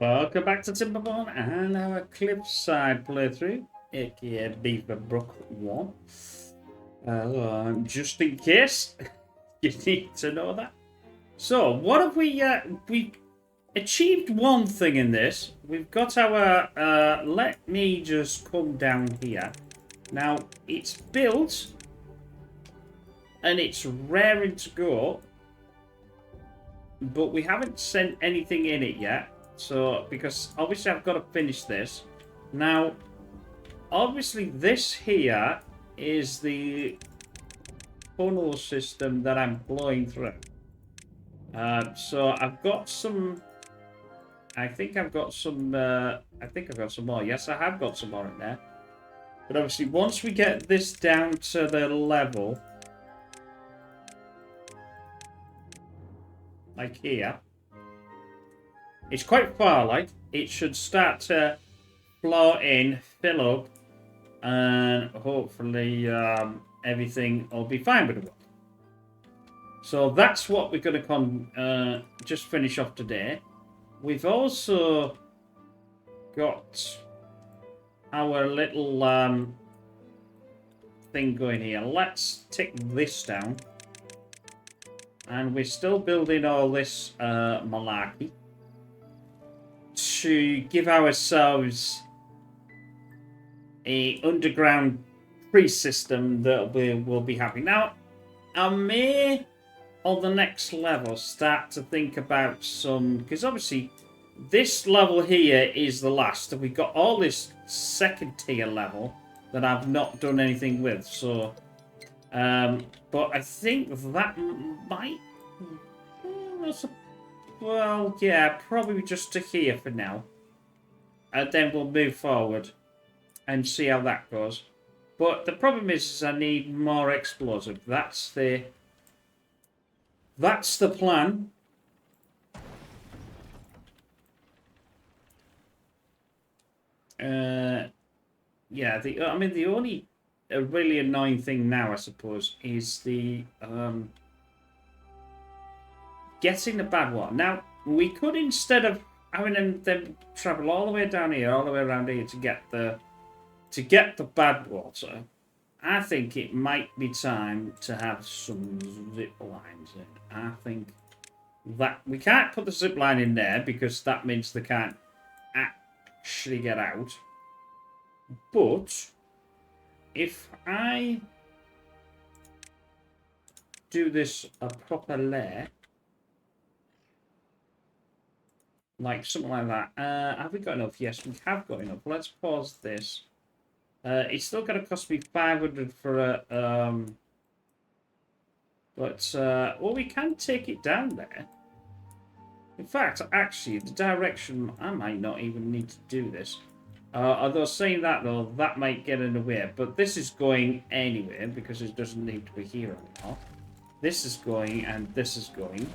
Welcome back to Timberborn and our cliffside playthrough, aka BeaverBrook I. Just in case you need to know that. So, what have we achieved one thing in this. We've got our, let me just come down here. Now, it's built and it's raring to go, but we haven't sent anything in it yet. So, because obviously I've got to finish this. Now, obviously this here is the funnel system that I'm blowing through. So I've got some... I think I've got some more. Yes, I have got some more in there. But obviously once we get this down to the level... like here... It's quite far, like. It should start to flow in, fill up, and hopefully everything will be fine with it. So that's what we're going to just finish off today. We've also got our little thing going here. Let's take this down. And we're still building all this malarkey to give ourselves a underground pre-system that we will be happy. Now, I may, on the next level, start to think about some... Because obviously, this level here is the last. And we've got all this second tier level that I've not done anything with. So, but I think that might... Well, yeah, probably just to here for now. And then we'll move forward and see how that goes. But the problem is I need more explosive. That's the plan. Yeah, the only really annoying thing now, I suppose, is the getting the badwater. Now, we could, instead of having them travel all the way down here, all the way around here to get the badwater, I think it might be time to have some zip lines in. I think that we can't put the zip line in there because that means they can't actually get out. But if I do this a proper layer, like something like that. Have we got enough? Yes, we have got enough. Let's pause this. It's still going to cost me 500 for a... well, we can take it down there. In fact, actually, the direction... I might not even need to do this. Although saying that, though, that might get in the way. But this is going anywhere because it doesn't need to be here anymore. This is going and this is going.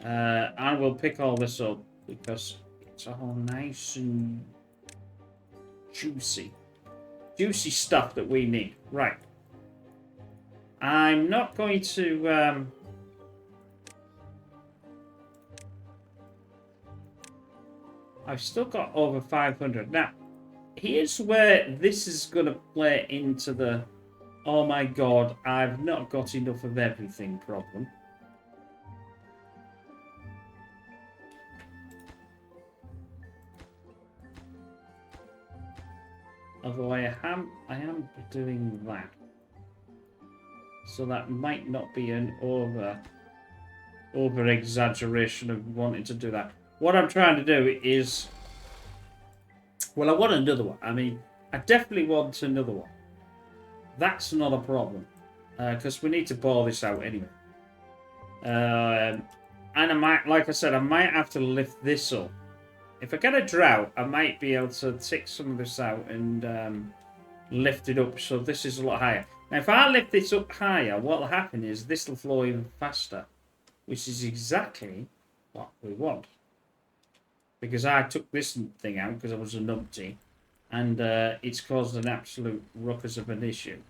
And we'll pick all this up because it's all nice and juicy. Juicy stuff that we need. Right. I'm not going to... I've still got over 500. Now, here's where this is going to play into the... Oh my god, I've not got enough of everything problem. Although I am doing that. So that might not be an over exaggeration of wanting to do that. What I'm trying to do is... Well, I want another one. I mean, I definitely want another one. That's not a problem. Because we need to bore this out anyway. And I might, like I said, I might have to lift this up. If I get a drought, I might be able to take some of this out and lift it up so this is a lot higher. Now, if I lift this up higher, what will happen is this will flow even faster, which is exactly what we want. Because I took this thing out because I was a numpty, and it's caused an absolute ruckus of an issue.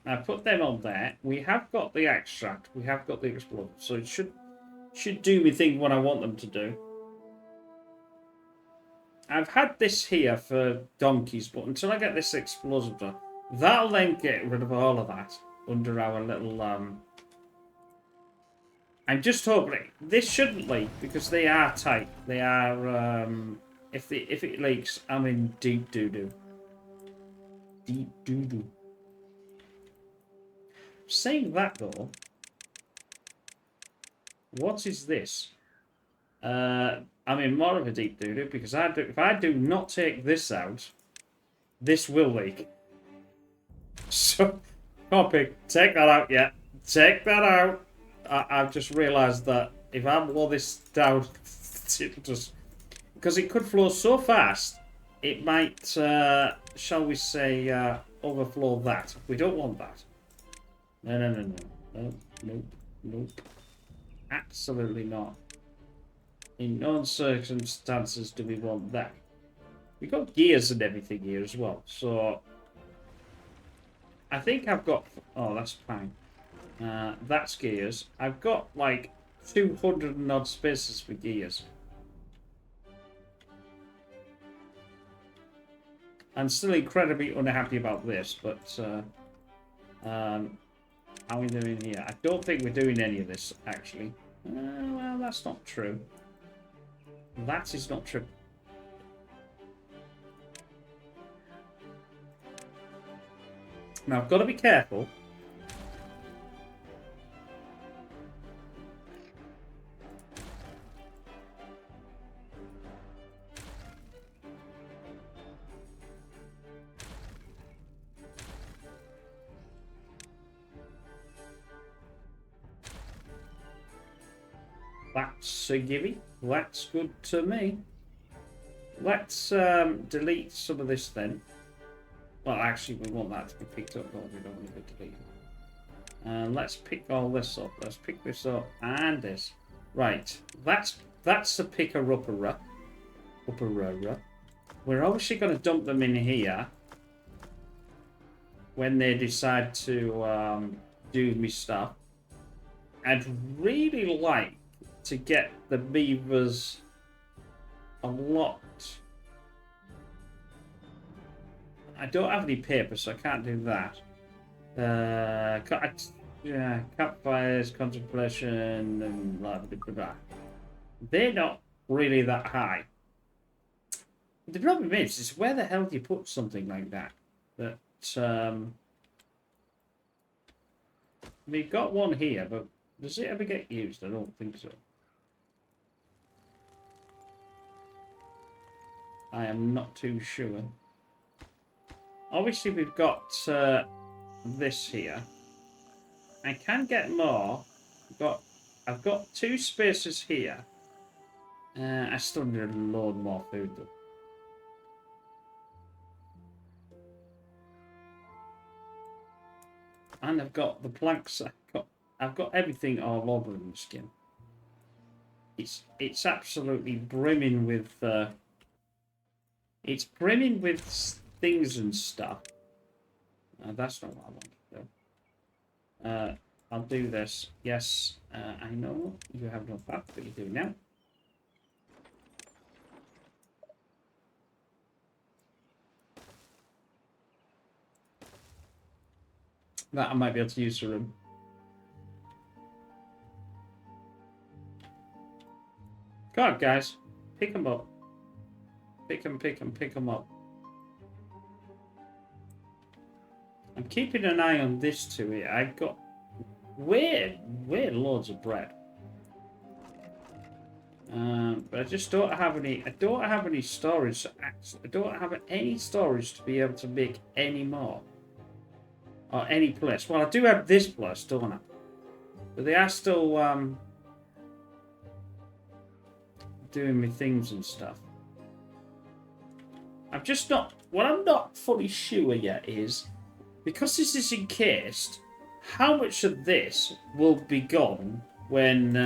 I put them on there. We have got the extract. We have got the explosion. So it should do me thing what I want them to do. I've had this here for donkeys, but until I get this explosive done, that'll then get rid of all of that under our little I'm just hoping this shouldn't leak because they are tight. They are if it leaks, I'm in deep doo-doo. Deep doo-doo. Saying that though, what is this? I'm in more of a deep doo-doo because if I do not take this out, this will leak. So, come on, pig, take that out, yeah. Take that out. I've just realised that if I blow this down, it'll just... Because it could flow so fast, it might, shall we say, overflow that. We don't want that. No. Nope. Absolutely not. In no circumstances do we want that. We've got gears and everything here as well, so... I think I've got... Oh, that's fine. That's gears. I've got, like, 200 and odd spaces for gears. I'm still incredibly unhappy about this, but... how are we doing here? I don't think we're doing any of this, actually. Well, that's not true. That is not true. Now, I've got to be careful. That's a gimme. That's good to me. Let's delete some of this then. Well, actually, we want that to be picked up. No, we don't want to delete it. Let's pick all this up. Let's pick this up and this. Right. That's the picker-upper. We're obviously going to dump them in here when they decide to do me stuff. I'd really like to get the beavers unlocked. I don't have any paper, so I can't do that. Yeah, campfires, contemplation, and blah, blah, blah, blah. They're not really that high. The problem is where the hell do you put something like that? We've got one here, but does it ever get used? I don't think so. I am not too sure. Obviously, we've got this here. I can get more. I've got 2 spaces here. I still need a load more food though. And I've got the planks. I've got everything all over in the skin. It's absolutely brimming with. It's brimming with things and stuff. That's not what I want to do. I'll do this. Yes, I know you have no fat, but you do now. That I might be able to use the room. Come on, guys. Pick them up. Pick them up. I'm keeping an eye on this too here. I've got weird loads of bread. But I just don't have any. I don't have any storage. I don't have any storage to be able to make any more. Or any place. Well, I do have this place, don't I? But they are still doing me things and stuff. I'm just not... What I'm not fully sure yet is, because this is encased, how much of this will be gone when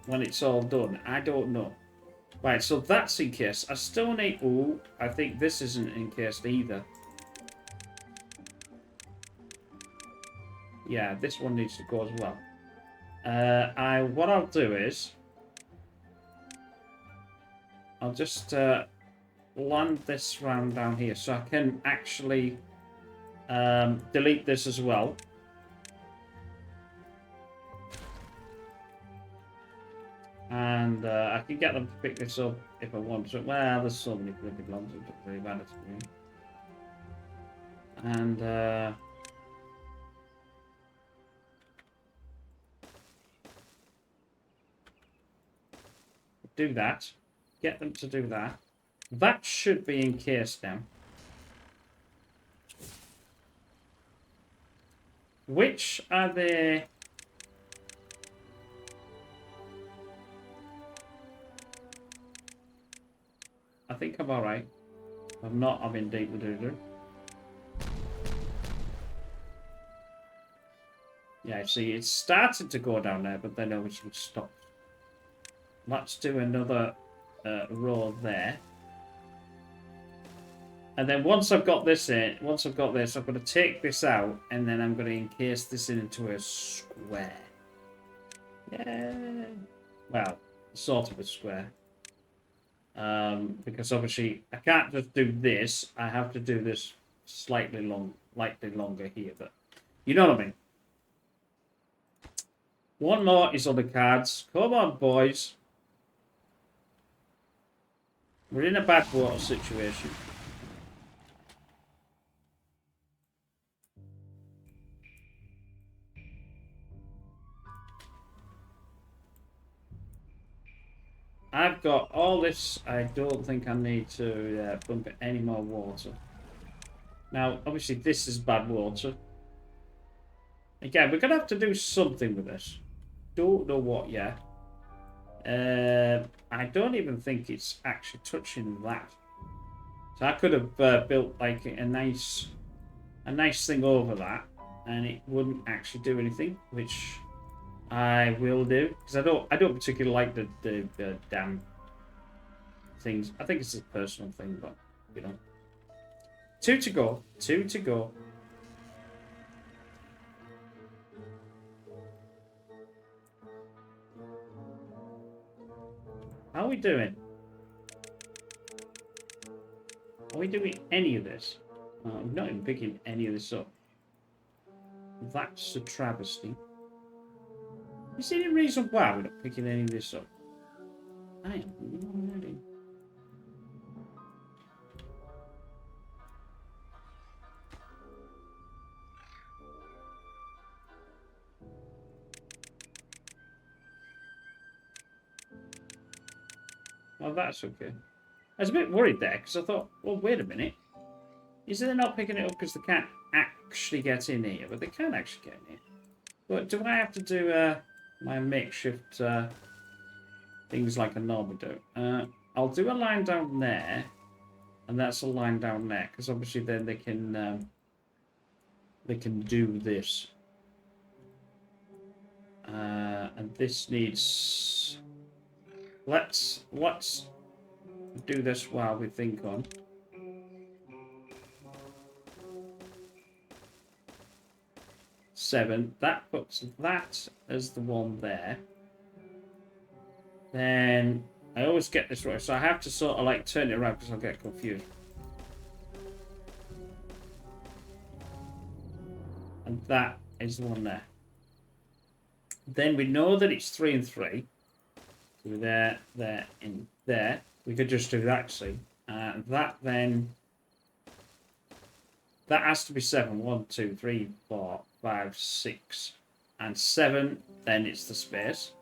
it's all done? I don't know. Right, so that's encased. I still need... Ooh, I think this isn't encased either. Yeah, this one needs to go as well. What I'll do is I'll just land this round down here so I can actually delete this as well. And I can get them to pick this up if I want to. Well, there's so many bloody blobs, it doesn't really matter to me. And do that. Get them to do that. That should be encased now. Which are they? I think I'm alright. If I'm not, I'm in deep doo-doo. Yeah, see, it started to go down there, but then obviously stopped. Let's do another row there. And then once I've got this in, once I've got this, I'm going to take this out, and then I'm going to encase this into a square. Yeah. Well, sort of a square. Because obviously I can't just do this. I have to do this slightly longer here, but you know what I mean. One more is on the cards. Come on, boys. We're in a badwater situation. I've got all this. I don't think I need to pump any more water. Now, obviously, this is bad water. Again, we're going to have to do something with this. Don't know what yet. I don't even think it's actually touching that. So I could have built like a nice thing over that, and it wouldn't actually do anything, which I will do, because I don't particularly like the damn things. I think it's a personal thing, but you know. 2 to go. 2 to go. How are we doing? Are we doing any of this? I'm not even picking any of this up. That's a travesty. Is there any reason why we're not picking any of this up? I am not ready. Oh, that's okay. I was a bit worried there, because I thought, well, wait a minute. Is they not picking it up because they can't actually get in here? But they can actually get in here. But do I have to do my makeshift things like I normally do? I'll do a line down there. And that's a line down there. Because obviously then they can do this. And this needs... Let's do this while we think on. Seven. That puts that as the one there. Then I always get this right, so I have to sort of like turn it around because I'll get confused. And that is the one there. Then we know that it's 3 and 3. So there, there, and there. We could just do that, see. That then... That has to be 7. 1, 2, 3, 4, 5, 6. And 7, then it's the space.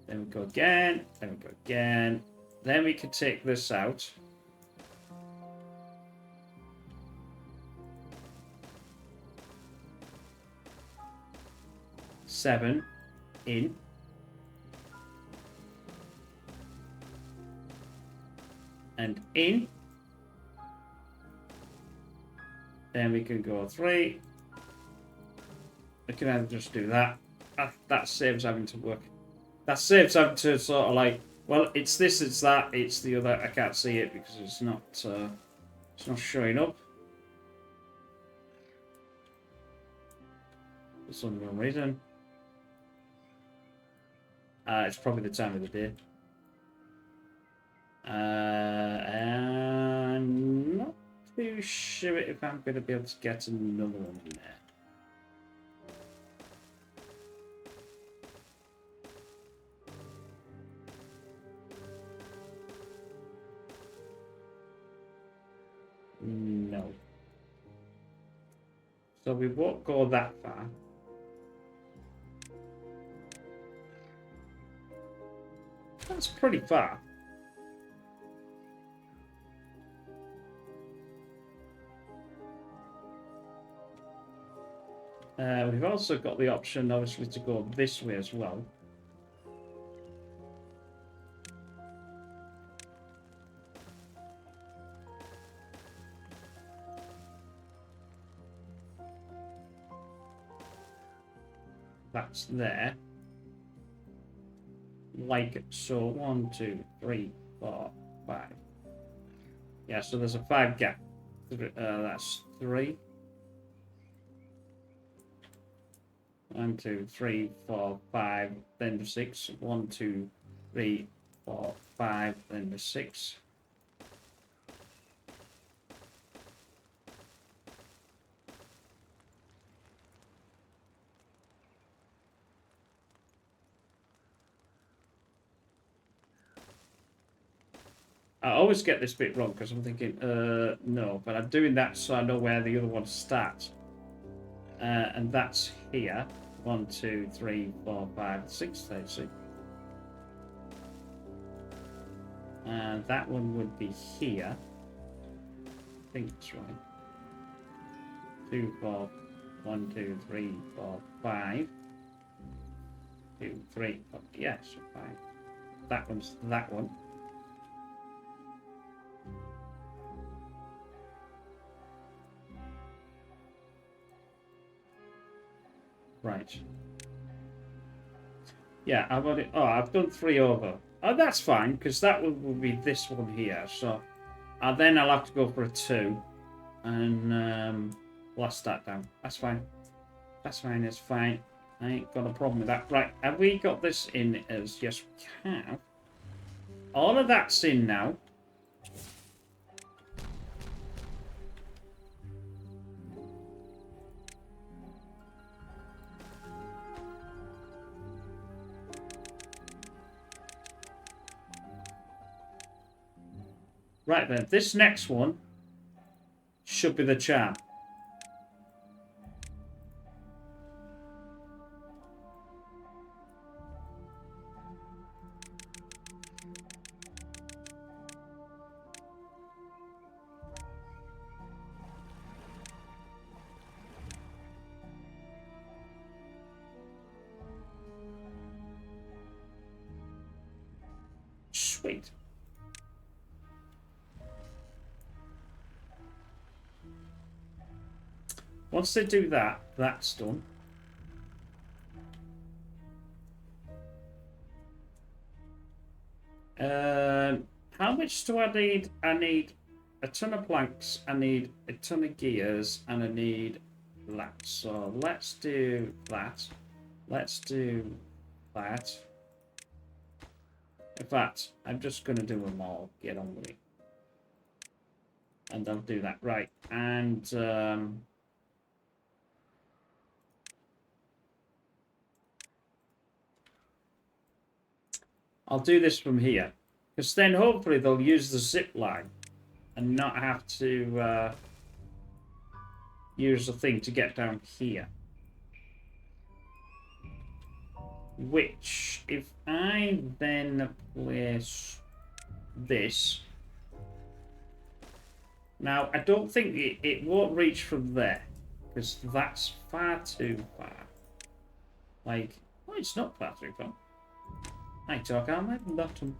Then we go again. Then we go again. Then we can take this out. Seven in. And in. Then we can go 3. We can either just do that. That saves having to work. That saves having to sort of like, well, it's this, it's that, it's the other. I can't see it because it's not showing up. some reason. It's probably the time of the day. I'm not too sure if I'm going to be able to get another one in there. No. So we won't go that far. That's pretty far. We've also got the option, obviously, to go this way as well. That's there. Like so. 1, 2, 3, 4, 5. Yeah, so there's a 5 gap. That's 3. 1, 2, 3, 4, 5, then the 6. 1, 2, 3, 4, 5, then the 6. I always get this bit wrong because I'm thinking, no, but I'm doing that so I know where the other one starts. And that's here. 1, 2, 3, 4, 5, 6, 30. And that one would be here. I think that's right. 2, 4, 1, 2, 3, 4, 5. 2, 3, 4, yes, 5. That one's that one. Right. Yeah, I've got it. Oh, I've done 3 over. Oh, that's fine, because that one will be this one here. So then I'll have to go for a 2 and blast that down. That's fine. That's fine. It's fine. I ain't got a problem with that. Right, have we got this in as... Yes, we have. All of that's in now. Right then, this next one should be the charm. Sweet. Once they do that, that's done. How much do I need? I need a ton of planks, I need a ton of gears, and I need that. So let's do that. Let's do that. In fact, I'm just going to do them all. Get on with it. And I'll do that. Right. And... I'll do this from here, because then hopefully they'll use the zip line and not have to use the thing to get down here. Which, if I then place this... Now, I don't think it won't reach from there, because that's far too far. Like, well, it's not far too far. I talk on my bottom.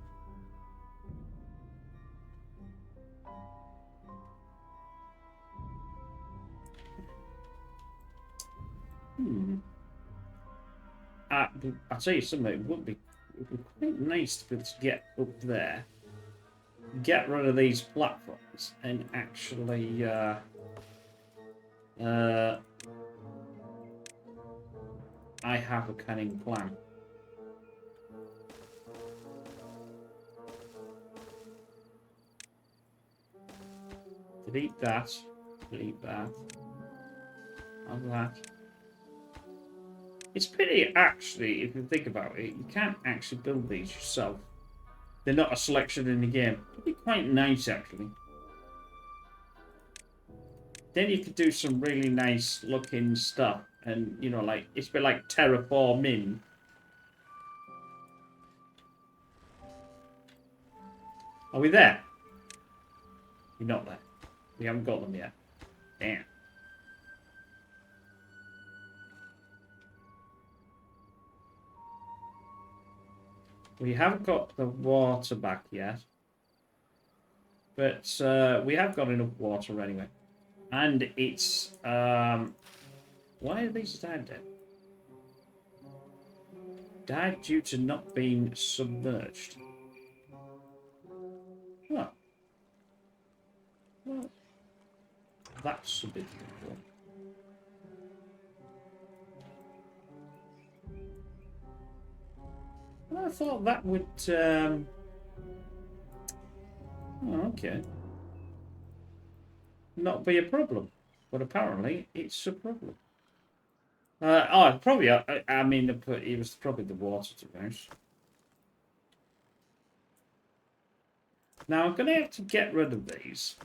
I'll tell you something, it would be quite nice to be able to get up there, get rid of these platforms, and actually I have a cunning plan. Delete that. Delete that. And that. It's pretty, actually, if you think about it. You can't actually build these yourself. They're not a selection in the game. It'd be quite nice, actually. Then you could do some really nice looking stuff. And, you know, like, it's a bit like terraforming. Are we there? You're not there. We haven't got them yet. Damn. We haven't got the water back yet. But we have got enough water anyway. And it's... why are these dead? Died due to not being submerged. Huh. Well, that's a bit difficult. Well, I thought that would... Oh, okay. Not be a problem. But apparently, it's a problem. Probably, I mean, it was probably the water, to be honest. Now, I'm going to have to get rid of these.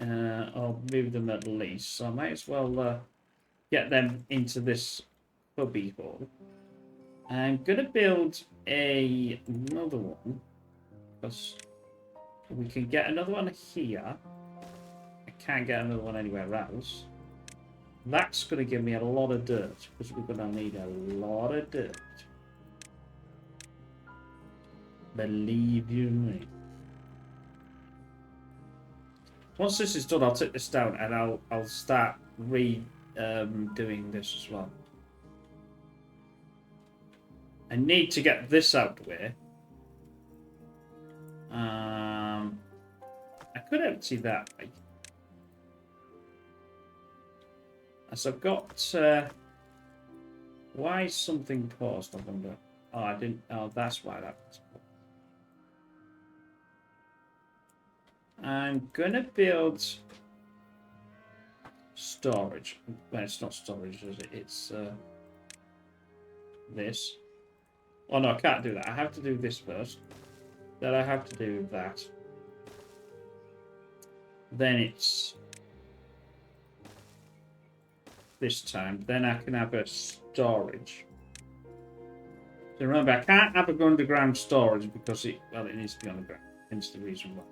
Or move them at least. So I might as well get them into this cubby hole. I'm going to build another one. Because we can get another one here. I can't get another one anywhere else. That's going to give me a lot of dirt. Because we're going to need a lot of dirt. Believe you me. Once this is done, I'll take this down and I'll start doing this as well. I need to get this out the way. I could empty that. As I've got. Why is something paused? I wonder. Oh, I didn't. Oh, that's why that was. I'm gonna build storage. Well, it's not storage, is it? It's this. Oh no, I can't do that. I have to do this first. Then I have to do that. Then it's this time. Then I can have a storage. So remember, I can't have an underground storage because it needs to be underground. Hence the reason why.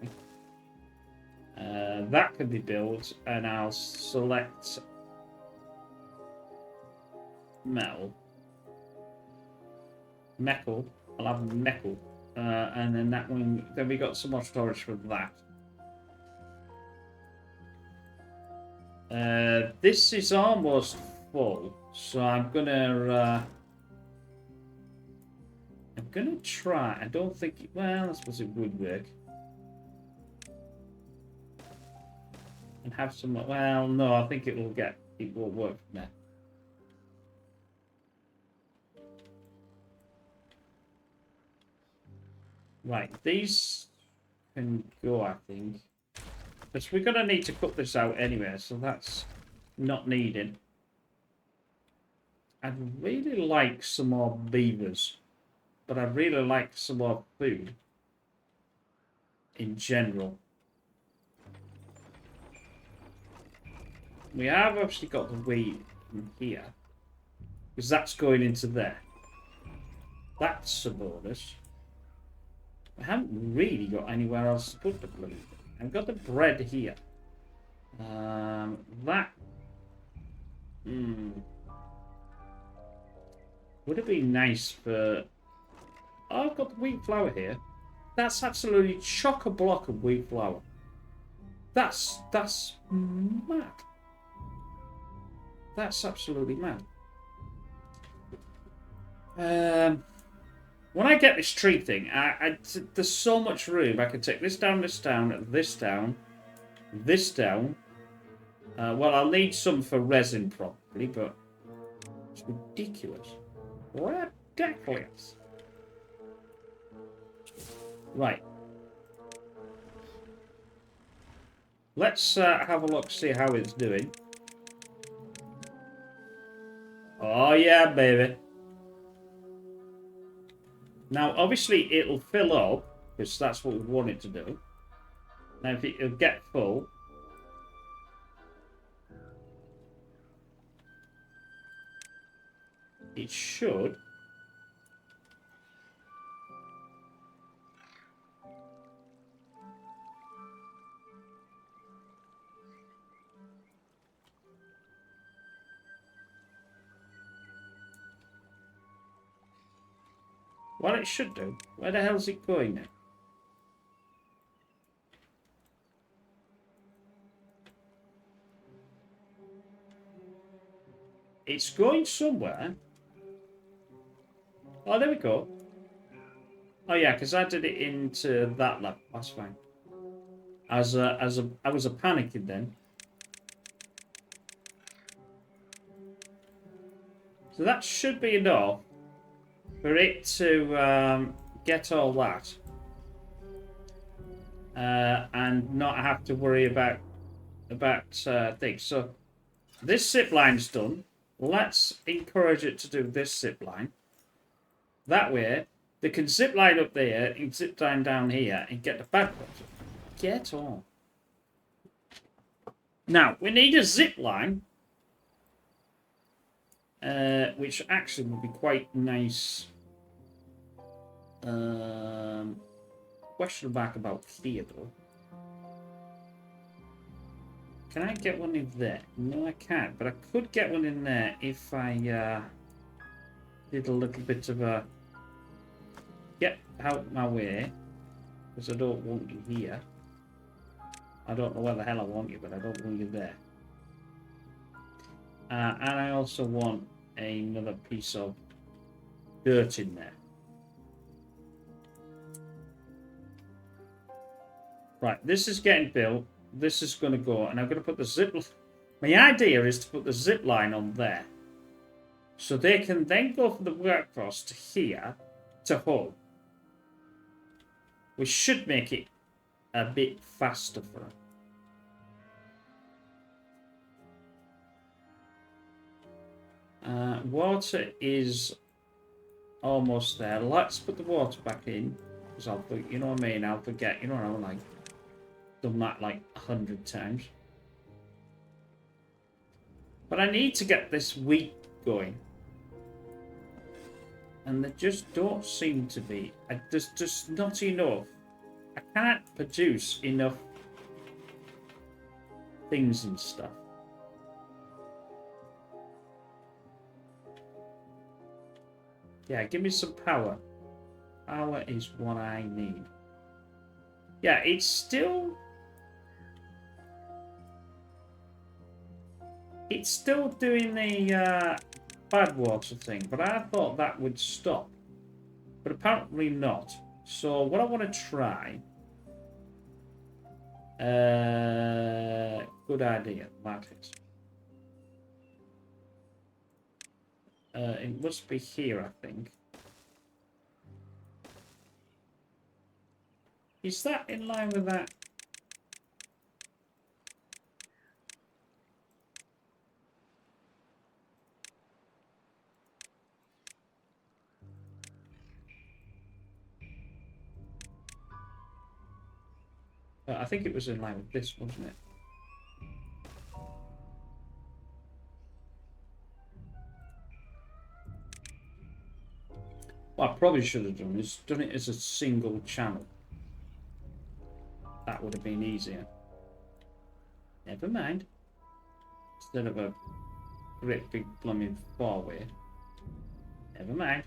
That can be built, and I'll select metal. I'll have metal, and then that one. Then we got some more storage for that. This is almost full, so I'm gonna try. I don't think. Well, I suppose it would work. And have some. Well, no, I think it will work from there. Right, these can go, I think. Because we're going to need to cut this out anyway, so that's not needed. I'd really like some more beavers, but I'd really like some more food in general. We have obviously got the wheat in here, because that's going into there. That's a bonus. I haven't really got anywhere else to put the blue. I've got the bread here. That... Would it be nice for... Oh, I've got the wheat flour here. That's absolutely chock-a-block of wheat flour. That's mad. That's absolutely mad. When I get this tree thing, there's so much room. I can take this down, this down, this down, this down. Well, I'll need some for resin probably, but It's ridiculous. Ridiculous. Right. Let's have a look, see how it's doing. Oh yeah, baby. Now, obviously, it'll fill up, because that's what we want it to do. Now, if it'll get full, it should. Well, it should do. Where the hell's it going now? It's going somewhere. Oh, there we go. Oh yeah, because I did it into that level. That's fine. I was panicking then. So that should be enough for it to get all that. And not have to worry about things. So this zip line's done. Let's encourage it to do this zip line. That way, they can zip line up there and zip line down here and get the badwater. Get on. Now, we need a zip line, which actually would be quite nice. Question mark about here, though. Can I get one in there? No, I can't. But I could get one in there if I did a little bit of a get out my way, because I don't want you here. I don't know where the hell I want you, but I don't want you there. And I also want another piece of dirt in there. Right, this is getting built. This is going to go, and I'm going to put the zip. My idea is to put the zip line on there, so they can then go from the workforce to here to home, which should make it a bit faster for them. Water is almost there. Let's put the water back in, because I'll, you know what I mean. I'll forget. You know what I mean? Like. Done that like 100 times. But I need to get this wheat going. And there just don't seem to be. There's just not enough. I can't produce enough things and stuff. Yeah, give me some power. Power is what I need. Yeah, it's still... It's still doing the badwater thing, but I thought that would stop. But apparently not. So what I want to try... good idea, that is. It must be here, I think. Is that in line with that? I think it was in line with this, wasn't it? What I probably should have done is done it as a single channel. That would have been easier. Never mind. Instead of a great big blooming four-way. Never mind.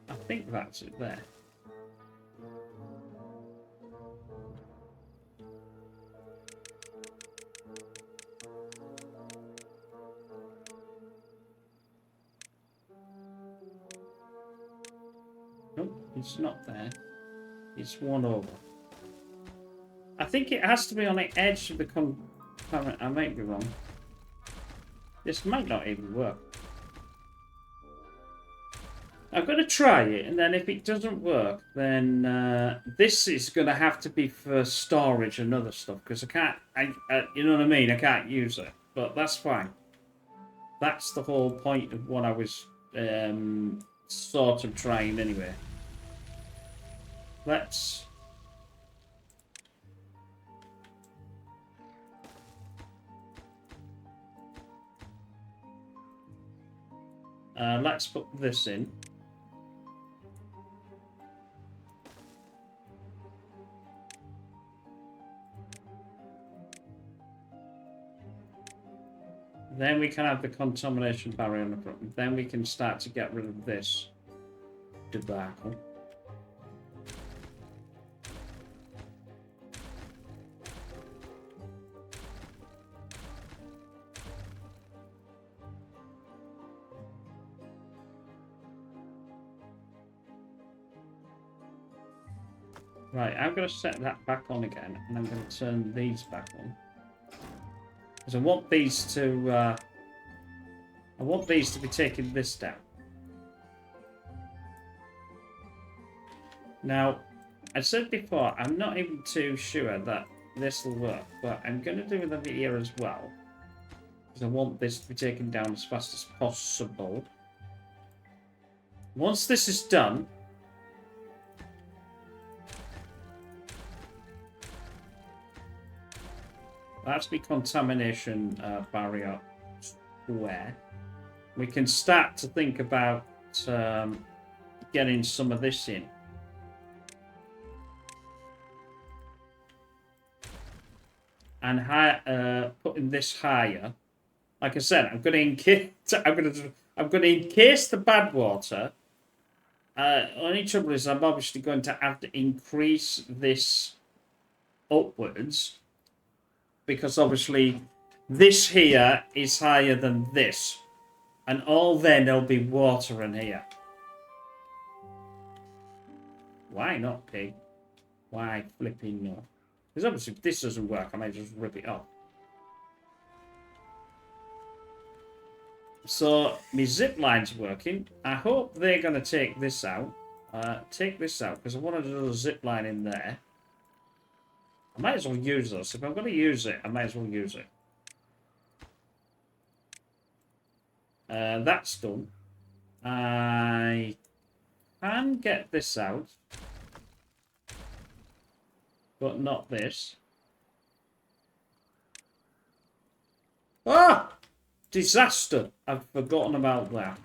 I think that's it there. It's not there. It's one over. I think it has to be on the edge of the compartment. I might be wrong. This might not even work. I'm going to try it, and then if it doesn't work, then this is going to have to be for storage and other stuff, because I can't, you know what I mean? I can't use it, but that's fine. That's the whole point of what I was sort of trying anyway. Let's put this in. Then we can have the contamination barrier on the front. Then we can start to get rid of this debacle. Right, I'm going to set that back on again, and I'm going to turn these back on. Because I want these to be taking this down. Now, I said before, I'm not even too sure that this will work, but I'm going to do it over here as well. Because I want this to be taken down as fast as possible. Once this is done, that's the contamination barrier square. We can start to think about getting some of this in. And putting this higher. Like I said, I'm going to encase the badwater. Only trouble is I'm obviously going to have to increase this upwards. Because obviously this here is higher than this. And all then there'll be water in here. Why not, pig? Why flipping no? Because obviously if this doesn't work, I might just rip it off. So my zip line's working. I hope they're going to take this out. Because I wanted another zip line in there. I might as well use this. If I'm going to use it, I might as well use it. That's done. I can get this out. But not this. Ah! Disaster! I've forgotten about that.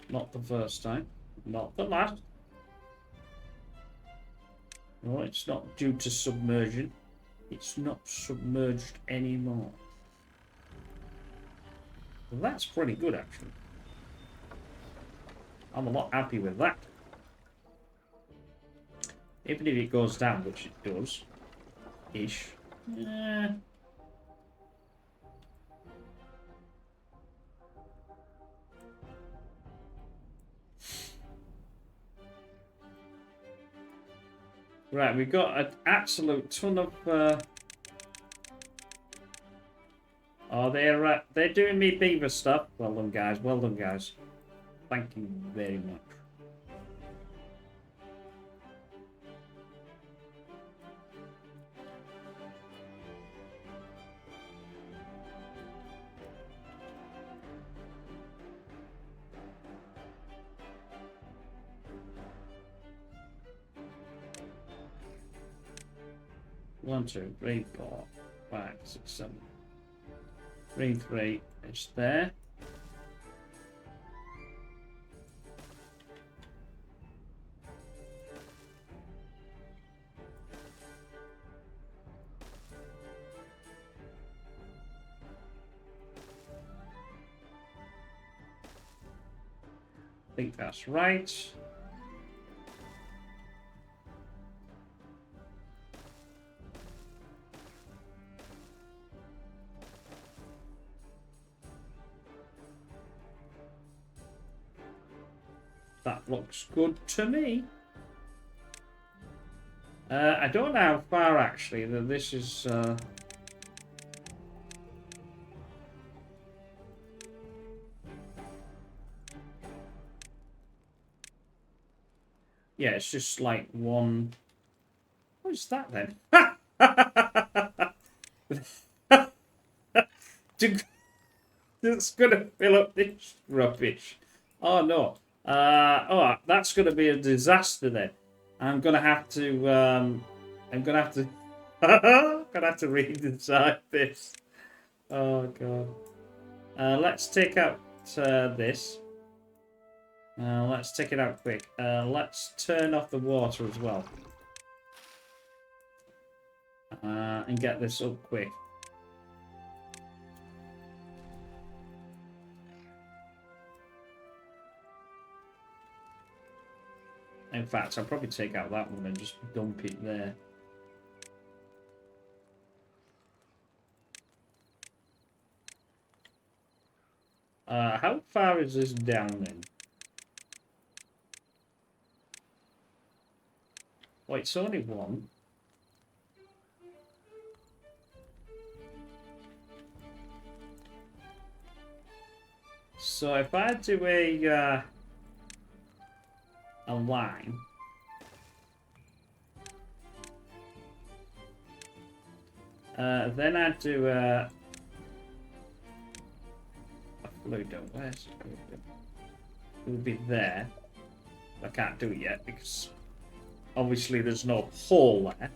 Not the first time. Not the last. No, it's not due to submersion. It's not submerged anymore. Well, that's pretty good, actually. I'm a lot happy with that. Even if it goes down, which it does. Ish. Right, we've got an absolute ton of... Oh, they're doing me beaver stuff. Well done, guys. Well done, guys. Thank you very much. One, two, three, four, 5, 6, 7. 3, it's there. I think that's right. That looks good to me. I don't know how far actually that this is. Yeah, it's just like one. What is that then? It's gonna fill up this rubbish. Oh no. Oh, that's gonna be a disaster then. I'm gonna have to. I'm gonna have to. Gonna have to redesign this. Oh god. Let's take out this. Let's take it out quick. Let's turn off the water as well. And get this up quick. In fact, I'll probably take out that one and just dump it there. How far is this down then? Oh, it's only one. So if I do a line, then I do a Pluto. Where's it? It would be there. I can't do it yet because obviously there's no hole there.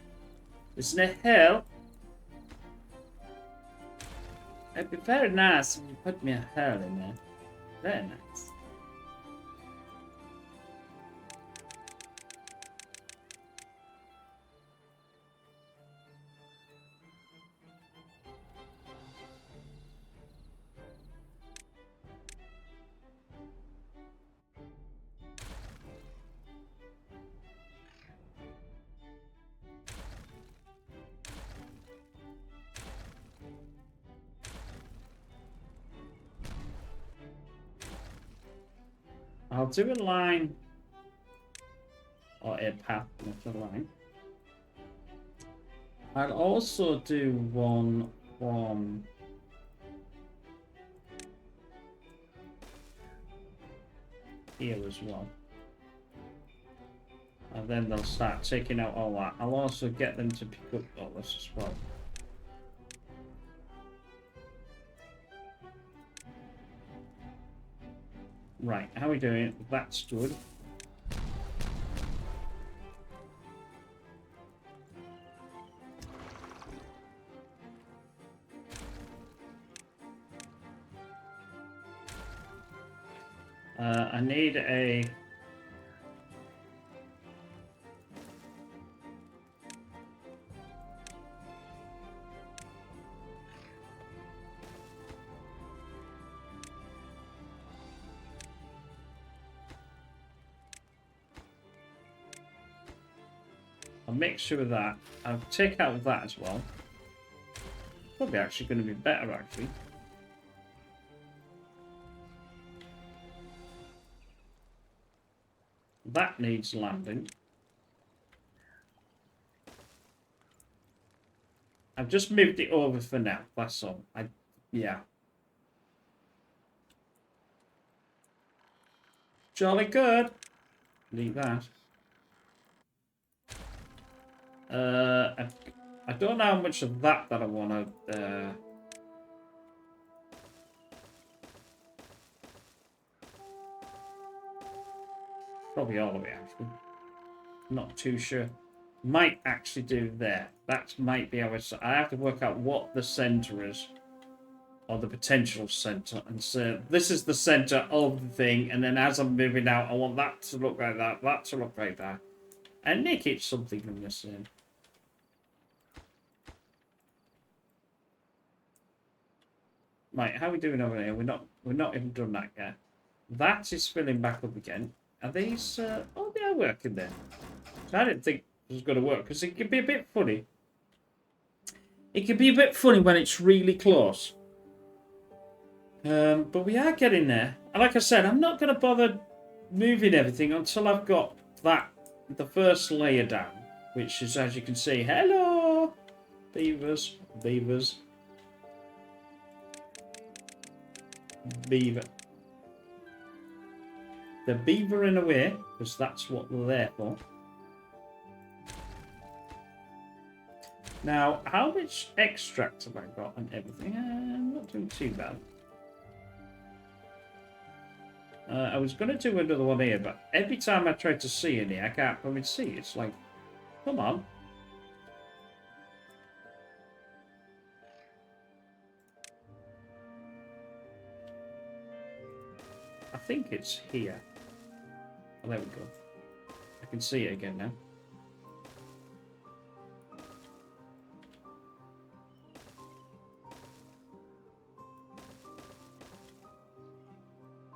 Isn't it hell? It'd be very nice if you put me a hell in there. Very nice. I'll do a line or a path, not a line. I'll also do one from here as well. And then they'll start taking out all that. I'll also get them to pick up all this as well. Right, how are we doing? That's good. I need a... I'll mix with that. I'll take out that as well. Probably actually going to be better, actually. That needs landing. I've just moved it over for now, that's all. Yeah. Jolly good. Need that. I don't know how much of that I want to... Probably all of it, actually. Not too sure. Might actually do there. That might be our... I have to work out what the centre is. Or the potential centre. And so this is the centre of the thing. And then as I'm moving out, I want that to look like that. That to look like that. And nick it something from this end. Right, how are we doing over here? We're not even done that yet. That is filling back up again. Are these... oh, they are working there. So I didn't think it was going to work, because it can be a bit funny. It can be a bit funny when it's really close. But we are getting there. And like I said, I'm not going to bother moving everything until I've got the first layer down, which is, as you can see, hello, beavers, beavers, beaver. They're beavering away because that's what they're there for. Now, how much extract have I got and everything? I'm not doing too bad. I was going to do another one here, but every time I try to see in here, I can't come and see. It's like, come on. I think it's here. Oh, there we go. I can see it again now.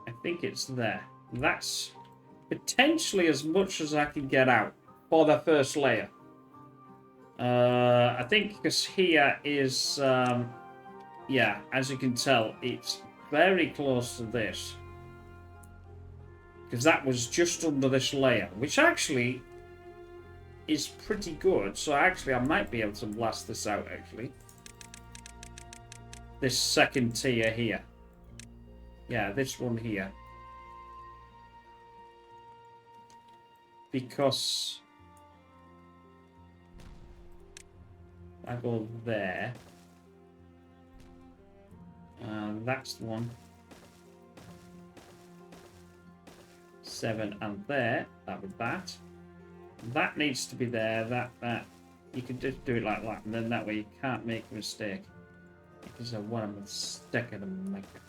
I think it's there. That's potentially as much as I can get out for the first layer. I think because here is, yeah, as you can tell, it's very close to this. Because that was just under this layer, which actually is pretty good. So actually, I might be able to blast this out, actually. This second tier here. Yeah, this one here. Because I go there. That's the one. 7 and there. That with that. That needs to be there. That. You can just do it like that. And then that way you can't make a mistake. Because I want a mistake to make it.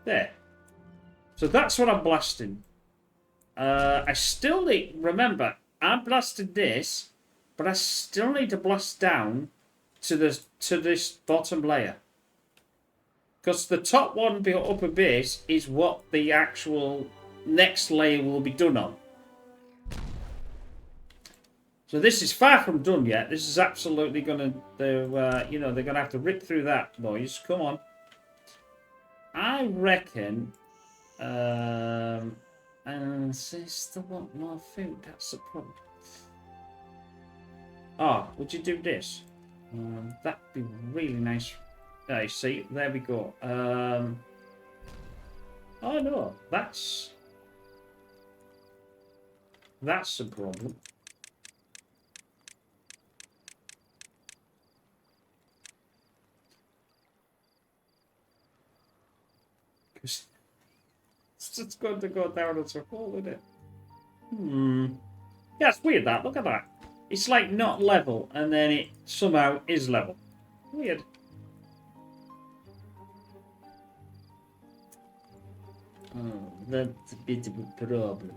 There. So that's what I'm blasting. I still need... Remember, I blasted this, but I still need to blast down to this bottom layer. Because the top one, the upper base, is what the actual next layer will be done on. So this is far from done yet. This is absolutely going to... you know, they're going to have to rip through that, boys. Come on. I reckon... and still want more food. That's the problem. Oh, would you do this? That'd be really nice. I see. There we go. Oh no, that's a problem. Because it's going to go down as a hole, isn't it? Yeah, it's weird that. Look at that. It's like not level, and then it somehow is level. Weird. Oh, that's a bit of a problem.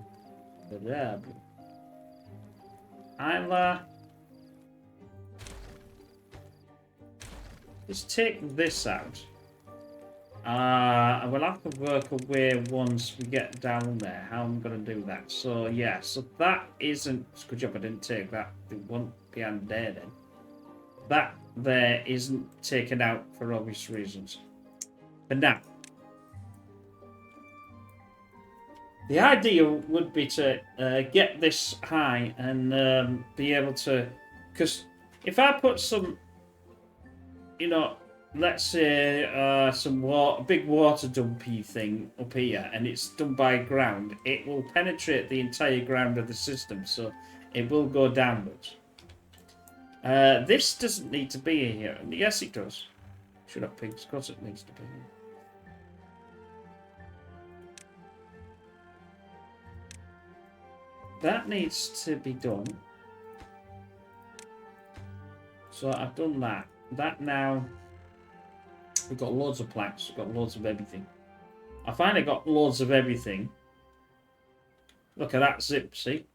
I'll just take this out. We'll have to work a way once we get down there how I'm going to do that. So, yeah, so that isn't... Good job I didn't take that. It won't be on there then. That there isn't taken out for obvious reasons. But now, the idea would be to get this high and be able to... Because if I put some, you know... Let's say some big water dumpy thing up here, and it's done by ground. It will penetrate the entire ground of the system, so it will go downwards. This doesn't need to be here. Yes, it does. Should have pigs. Of course, it needs to be here. That needs to be done. So I've done that. That now. We've got loads of planks, we've got loads of everything. I finally got loads of everything. Look at that zip, see?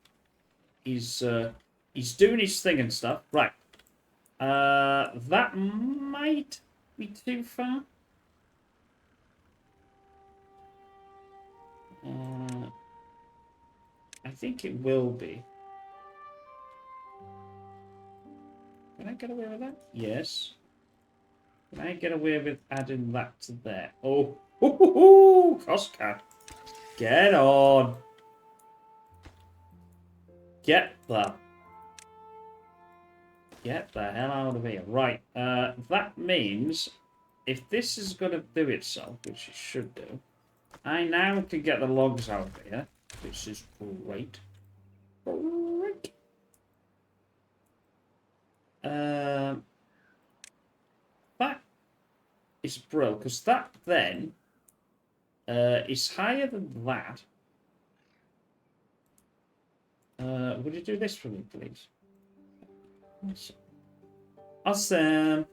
He's doing his thing and stuff. Right. That might be too far. I think it will be. Can I get away with that? Yes. Can I get away with adding that to there? Oh, cost cap. Get on. Get the hell out of here. Right, that means if this is going to do itself, which it should do, I now can get the logs out of here, which is great. Great. That is brilliant, because that then is higher than that. Would you do this for me, please? Awesome.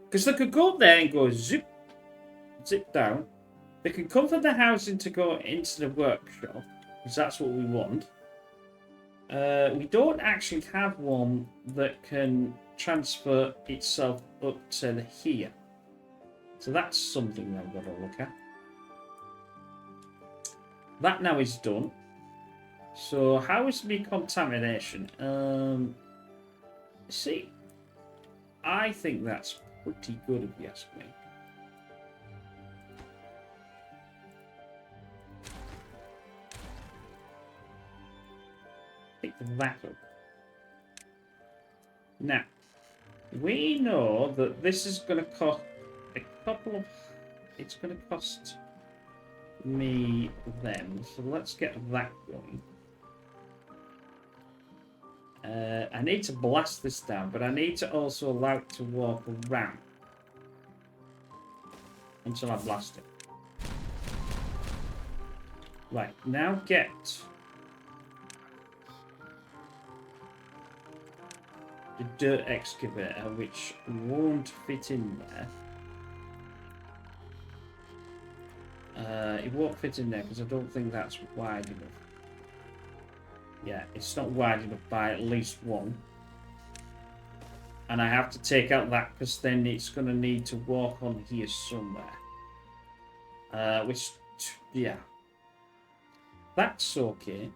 Because they could go up there and go zip down. They can come from the housing to go into the workshop, because that's what we want. We don't actually have one that can transfer itself up to here. So that's something I've got to look at. That now is done. So how is the contamination? See, I think that's pretty good if you ask me. Pick that up. Now, we know that this is going to cost a couple of... It's going to cost me them. So let's get that going. I need to blast this down, but I need to also allow it to walk around until I blast it. Right, now get the dirt excavator, which won't fit in there. It won't fit in there because I don't think that's wide enough. Yeah, it's not wide enough by at least one. And I have to take out that because then it's going to need to walk on here somewhere. Which, yeah. That's okay.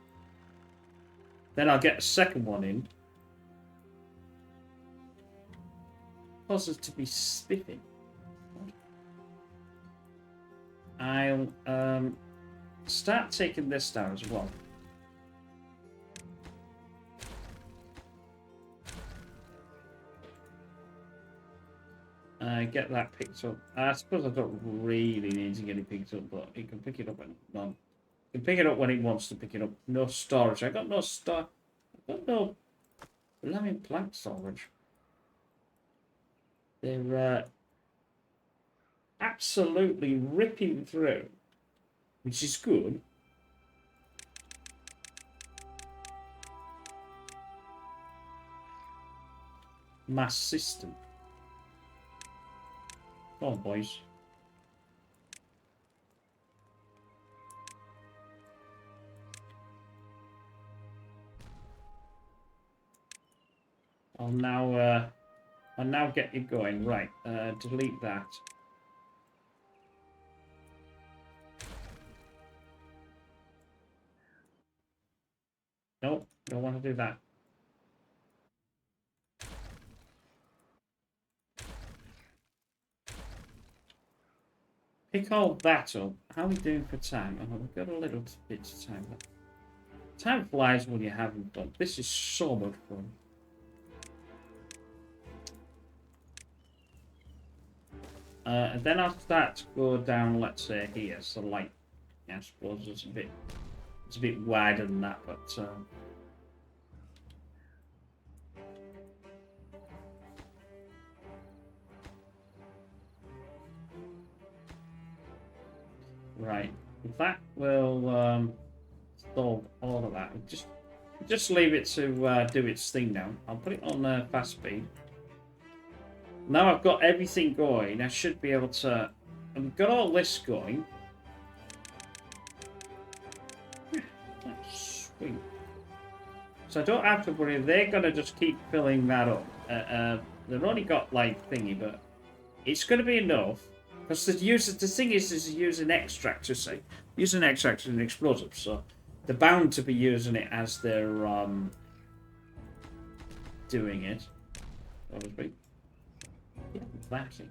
Then I'll get a second one in. Causes to be spiffing. I'll start taking this down as well. Get that picked up. I suppose I don't really need to get it picked up, but he can pick it up when none. He can pick it up when he wants to pick it up. No storage. I got no blooming plant storage. They're absolutely ripping through, which is good. Mass system. Come on, boys. I'll now get you going. Right, delete that. Nope, don't want to do that. Pick all that up. How are we doing for time? Oh, we've got a little bit of time. Time flies when you're having fun. This is so much fun. And then I'll start to go down, let's say here. So like, yeah, I suppose it's a bit wider than that, but right. That will solve all of that. Just leave it to do its thing now. I'll put it on fast speed. Now I've got everything going, I should be able to... I've got all this going. Sweet. So I don't have to worry, they're going to just keep filling that up. They've only got, like, thingy, but it's going to be enough. Because the thing is using extractor, say. Using extractor and explosives, so they're bound to be using it as they're doing it. Obviously. Yeah, vacuum.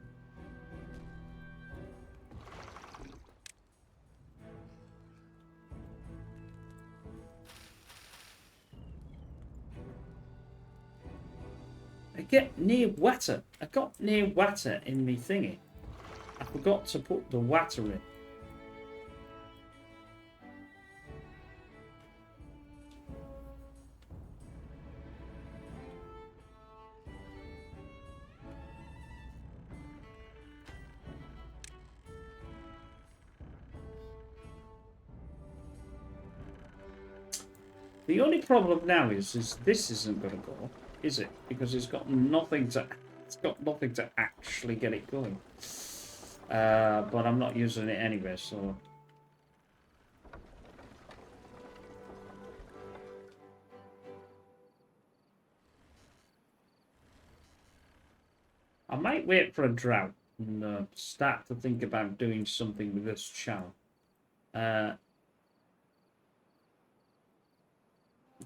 get near water. I got near water in me thingy. I forgot to put the water in. The only problem now is this isn't going to go, is it? Because it's got nothing to actually get it going. But I'm not using it anyway, so. I might wait for a drought and start to think about doing something with this channel.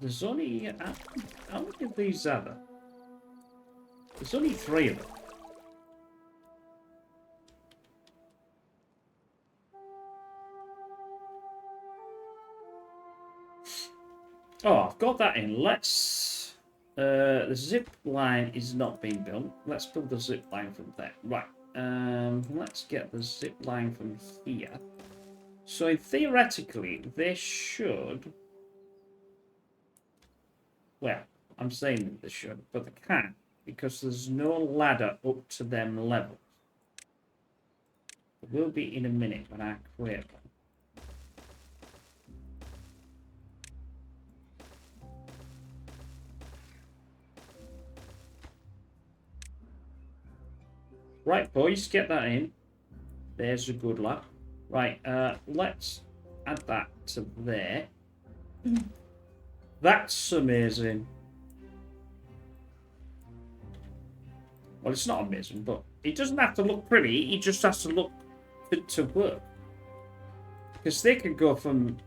There's only... how many of these are there? There's only 3 of them. Oh, I've got that in. Let's... the zip line is not being built. Let's build the zip line from there. Right. Let's get the zip line from here. So theoretically, they should... Well, I'm saying that they should, but they can't, because there's no ladder up to them levels. There will be in a minute when I create one. Right, boys, get that in. There's a good lad. Right, let's add that to there. That's amazing. Well, it's not amazing, but it doesn't have to look pretty. It just has to look fit to work. Because they can go from...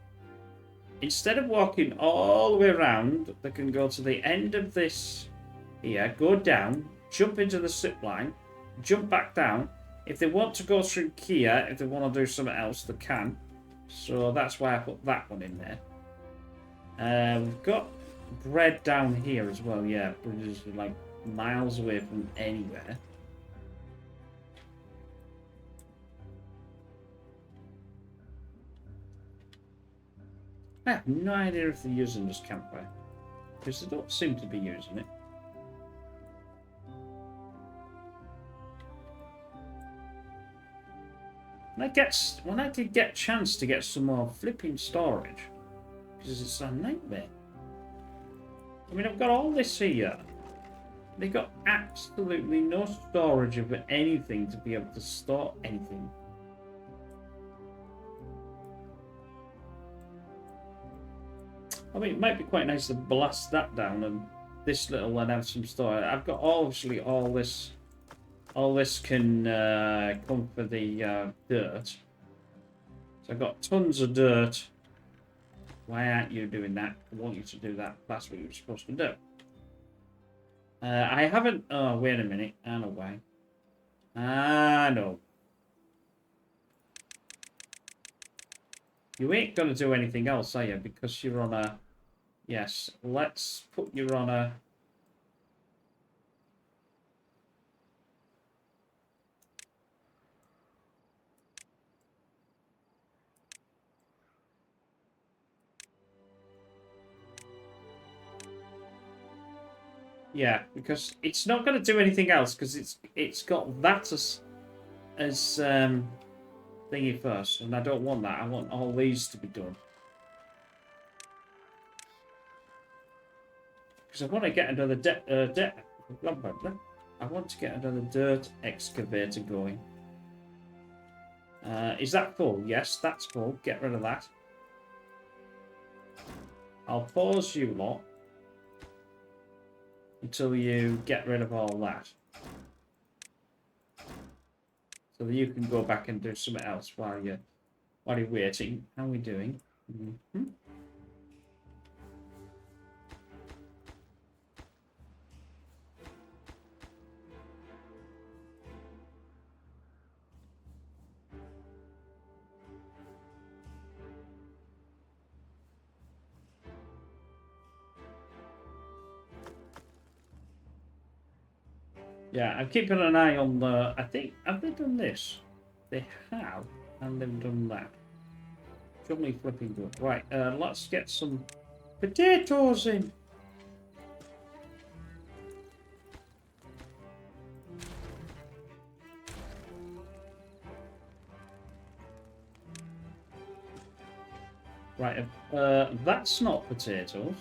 Instead of walking all the way around, they can go to the end of this here, go down, jump into the zip line, jump back down. If they want to go through Kia, if they want to do something else, they can. So that's why I put that one in there. We've got bread down here as well. Yeah, bridges are like miles away from anywhere. I have no idea if they're using this campfire, because they don't seem to be using it. When I could get a chance to get some more flipping storage, because it's a nightmare. I mean, I've got all this here. They've got absolutely no storage of anything to be able to store anything. I mean, it might be quite nice to blast that down and this little one have some storage. I've got obviously all this. All this can come for the dirt. So I've got tons of dirt. Why aren't you doing that? I want you to do that. That's what you're supposed to do. I haven't... Oh, wait a minute. I know why. Ah, no. You ain't going to do anything else, are you? Because you're on a... Yes, let's put you on a... Yeah, because it's not going to do anything else, because it's got that as thingy first, and I don't want that. I want all these to be done. Because I want to get another I want to get another dirt excavator going. Is that full? Yes, that's full. Get rid of that. I'll pause you lot until you get rid of all that. So that you can go back and do something else while you're waiting. How are we doing? Mm-hmm. Yeah, I'm keeping an eye on the... I think... Have they done this? They have, and they've done that. Jolly flipping good. Right, let's get some potatoes in. Right, that's not potatoes.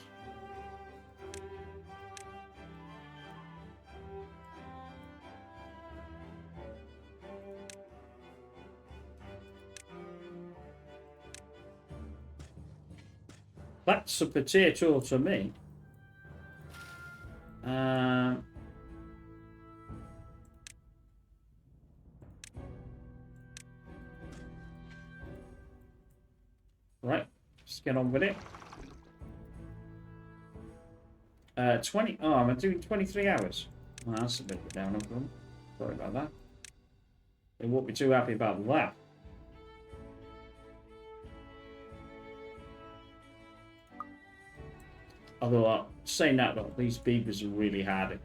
That's a potato to me. Right, let's get on with it. 20. Oh, I'm doing 23 hours. Well, that's a bit down of them. Sorry about that. They won't be too happy about that. Although, saying that though, these beavers are really hardy.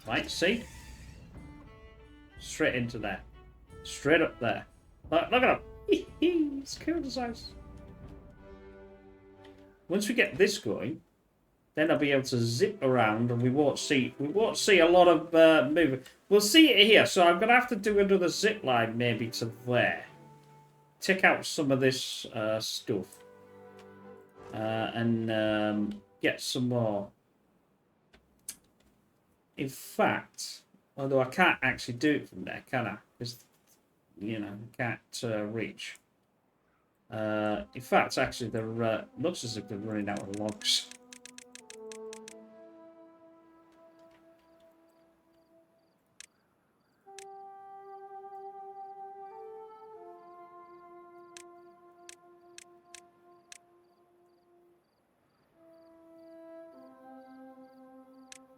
Right, see? Straight into there. Straight up there. Look at him. He's cool as ice. Once we get this going, then I'll be able to zip around and we won't see a lot of movement. We'll see it here, so I'm gonna have to do another zip line maybe to there. Take out some of this stuff. And get some more. In fact, although I can't actually do it from there, can I? Because, you know, I can't reach. In fact, actually, they're looks as if they're running out of logs.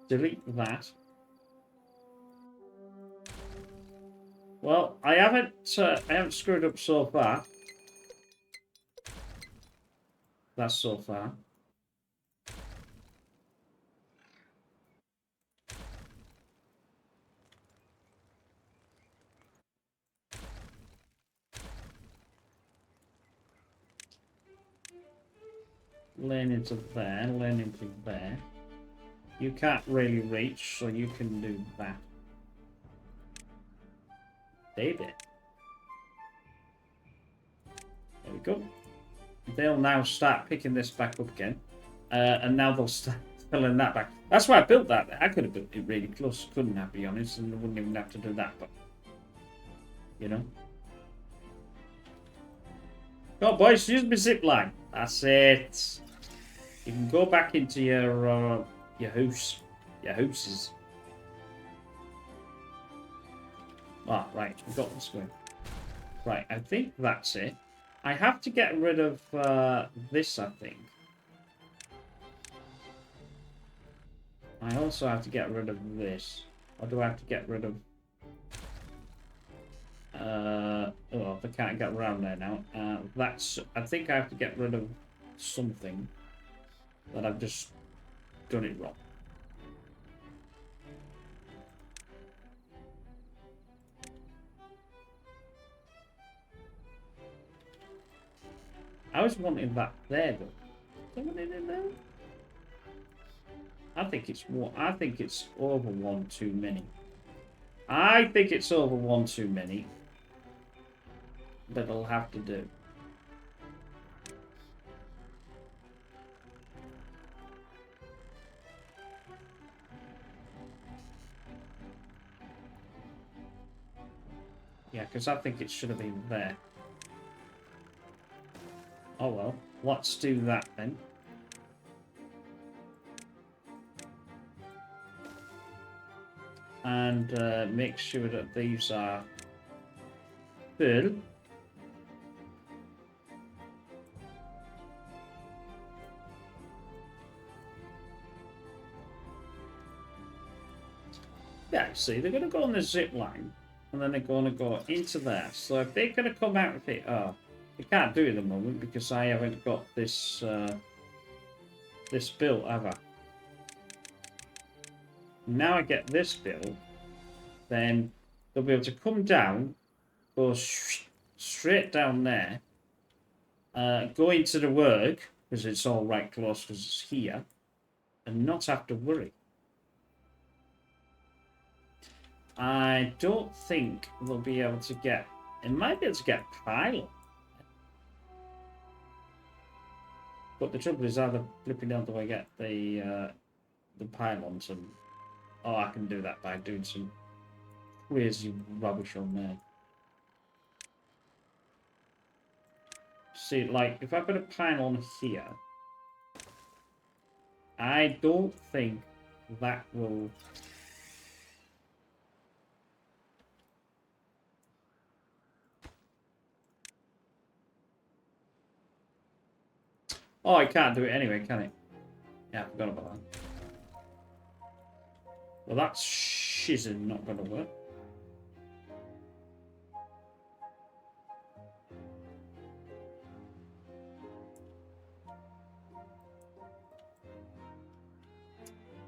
Delete that. Well, I haven't screwed up so far. That's so far. Lane into there, lane into there. You can't really reach, so you can do that. Baby. There we go. They'll now start picking this back up again. And now they'll start filling that back. That's why I built that. I could have built it really close, couldn't I, be honest? And I wouldn't even have to do that, but... You know? Go, boys, use my zip line. That's it. You can go back into your house. Your houses. Ah, right. We've got this going. Right, I think that's it. I have to get rid of this, I think. I also have to get rid of this. Or do I have to get rid of... oh, I can't get around there now. That's... I think I have to get rid of something that I've just done it wrong. I was wanting that there though. Someone in there? I think it's over one too many. I think it's over one too many. But I'll have to do. Yeah, because I think it should have been there. Oh well, let's do that then. And make sure that these are full. Yeah, see, they're going to go on the zip line, and then they're going to go into there. So if they're going to come out with it, oh, they can't do it at the moment because I haven't got this this built, have I? now I get this built, then they'll be able to come down, go straight down there, go into the work, because it's all right close because it's here, and not have to worry. I don't think they'll be able to get... It might be able to get a pylon. But the trouble is either flipping down the way I get the pylons and... Oh, I can do that by doing some crazy rubbish on there. See, like, if I put a pylon here, I don't think that will... Oh, I can't do it anyway, can it? Yeah, I forgot about that. Well, that's shizzing not going to work.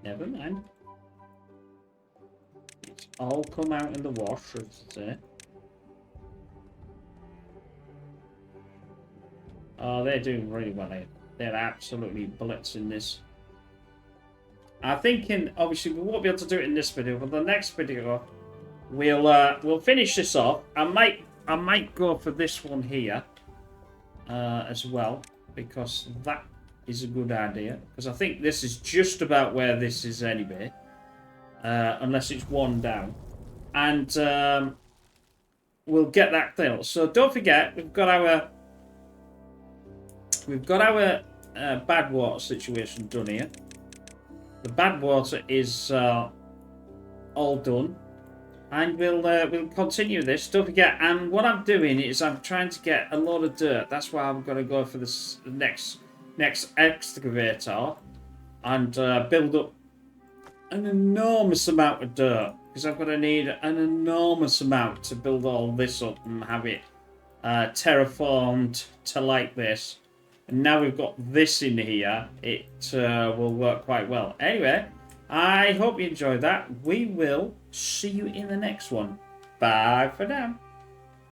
Never mind. It's all come out in the wash, as I say. Oh, they're doing really well here. They're absolutely blitzing this. I'm thinking, obviously, we won't be able to do it in this video, but the next video, we'll finish this off. I might go for this one here as well, because that is a good idea. Because I think this is just about where this is anyway, unless it's one down, and we'll get that built. So don't forget, we've got our bad water situation done here. The bad water is all done, and we'll continue this. Don't forget, and what I'm doing is I'm trying to get a lot of dirt. That's why I'm going to go for this next excavator and build up an enormous amount of dirt, because I'm going to need an enormous amount to build all this up and have it terraformed to like this. And now we've got this in here, it will work quite well. Anyway, I hope you enjoyed that. We will see you in the next one. Bye for now.